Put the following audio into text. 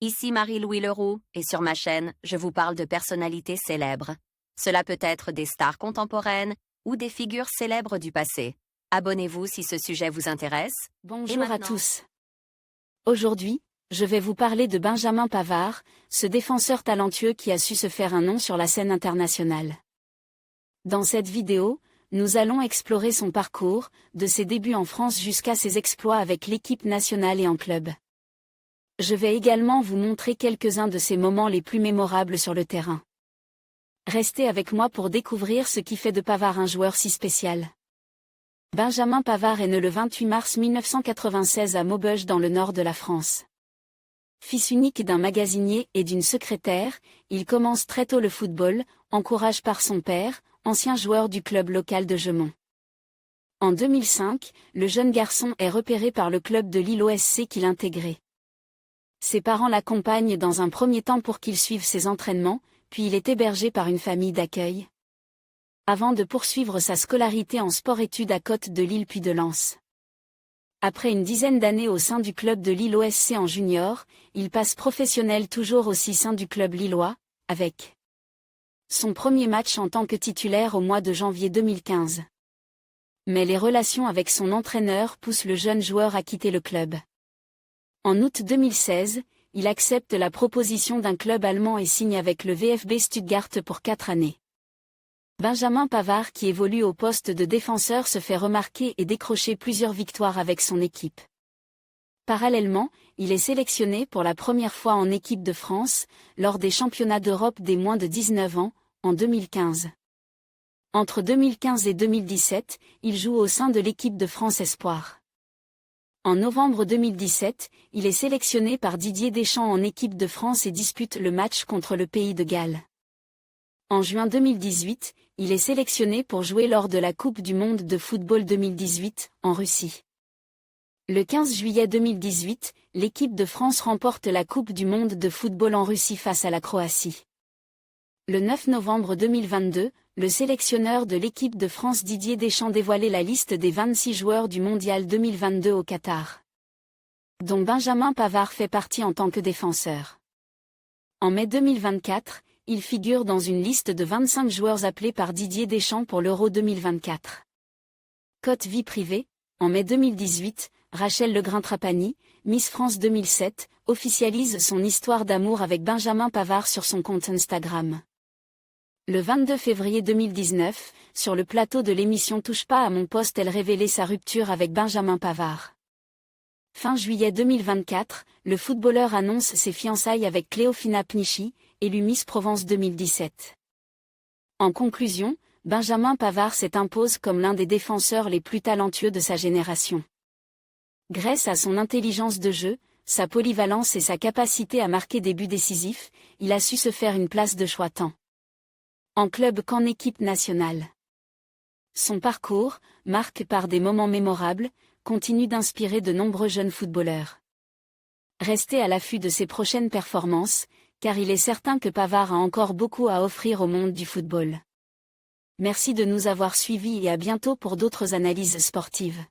Ici Marie-Louis Leroux, et sur ma chaîne, je vous parle de personnalités célèbres. Cela peut être des stars contemporaines ou des figures célèbres du passé. Abonnez-vous si ce sujet vous intéresse. Bonjour à tous. Aujourd'hui, je vais vous parler de Benjamin Pavard, ce défenseur talentueux qui a su se faire un nom sur la scène internationale. Dans cette vidéo, nous allons explorer son parcours, de ses débuts en France jusqu'à ses exploits avec l'équipe nationale et en club. Je vais également vous montrer quelques-uns de ses moments les plus mémorables sur le terrain. Restez avec moi pour découvrir ce qui fait de Pavard un joueur si spécial. Benjamin Pavard est né le 28 mars 1996 à Maubeuge dans le nord de la France. Fils unique d'un magasinier et d'une secrétaire, il commence très tôt le football, encouragé par son père, ancien joueur du club local de Gemont. En 2005, le jeune garçon est repéré par le club de Lille OSC qu'il intégrait. Ses parents l'accompagnent dans un premier temps pour qu'il suive ses entraînements, puis il est hébergé par une famille d'accueil, avant de poursuivre sa scolarité en sport-études à Côte de Lille puis de Lens. Après une dizaine d'années au sein du club de Lille OSC en junior, il passe professionnel toujours aussi sein du club lillois, avec son premier match en tant que titulaire au mois de janvier 2015. Mais les relations avec son entraîneur poussent le jeune joueur à quitter le club. En août 2016, il accepte la proposition d'un club allemand et signe avec le VfB Stuttgart pour 4 années. Benjamin Pavard, qui évolue au poste de défenseur, se fait remarquer et décrocher plusieurs victoires avec son équipe. Parallèlement, il est sélectionné pour la première fois en équipe de France, lors des championnats d'Europe des moins de 19 ans, en 2015. Entre 2015 et 2017, il joue au sein de l'équipe de France Espoir. En novembre 2017, il est sélectionné par Didier Deschamps en équipe de France et dispute le match contre le Pays de Galles. En juin 2018, il est sélectionné pour jouer lors de la Coupe du monde de football 2018, en Russie. Le 15 juillet 2018, l'équipe de France remporte la Coupe du monde de football en Russie face à la Croatie. Le 9 novembre 2022, le sélectionneur de l'équipe de France Didier Deschamps dévoilait la liste des 26 joueurs du Mondial 2022 au Qatar, dont Benjamin Pavard fait partie en tant que défenseur. En mai 2024, il figure dans une liste de 25 joueurs appelés par Didier Deschamps pour l'Euro 2024. Côte vie privée, en mai 2018, Rachel Legrin-Trapani, Miss France 2007, officialise son histoire d'amour avec Benjamin Pavard sur son compte Instagram. Le 22 février 2019, sur le plateau de l'émission Touche pas à mon poste, elle révélait sa rupture avec Benjamin Pavard. Fin juillet 2024, le footballeur annonce ses fiançailles avec Cléofina Pnichy, élue Miss Provence 2017. En conclusion, Benjamin Pavard s'impose comme l'un des défenseurs les plus talentueux de sa génération. Grâce à son intelligence de jeu, sa polyvalence et sa capacité à marquer des buts décisifs, il a su se faire une place de choix tant en club qu'en équipe nationale. Son parcours, marqué par des moments mémorables, continue d'inspirer de nombreux jeunes footballeurs. Restez à l'affût de ses prochaines performances, car il est certain que Pavard a encore beaucoup à offrir au monde du football. Merci de nous avoir suivis et à bientôt pour d'autres analyses sportives.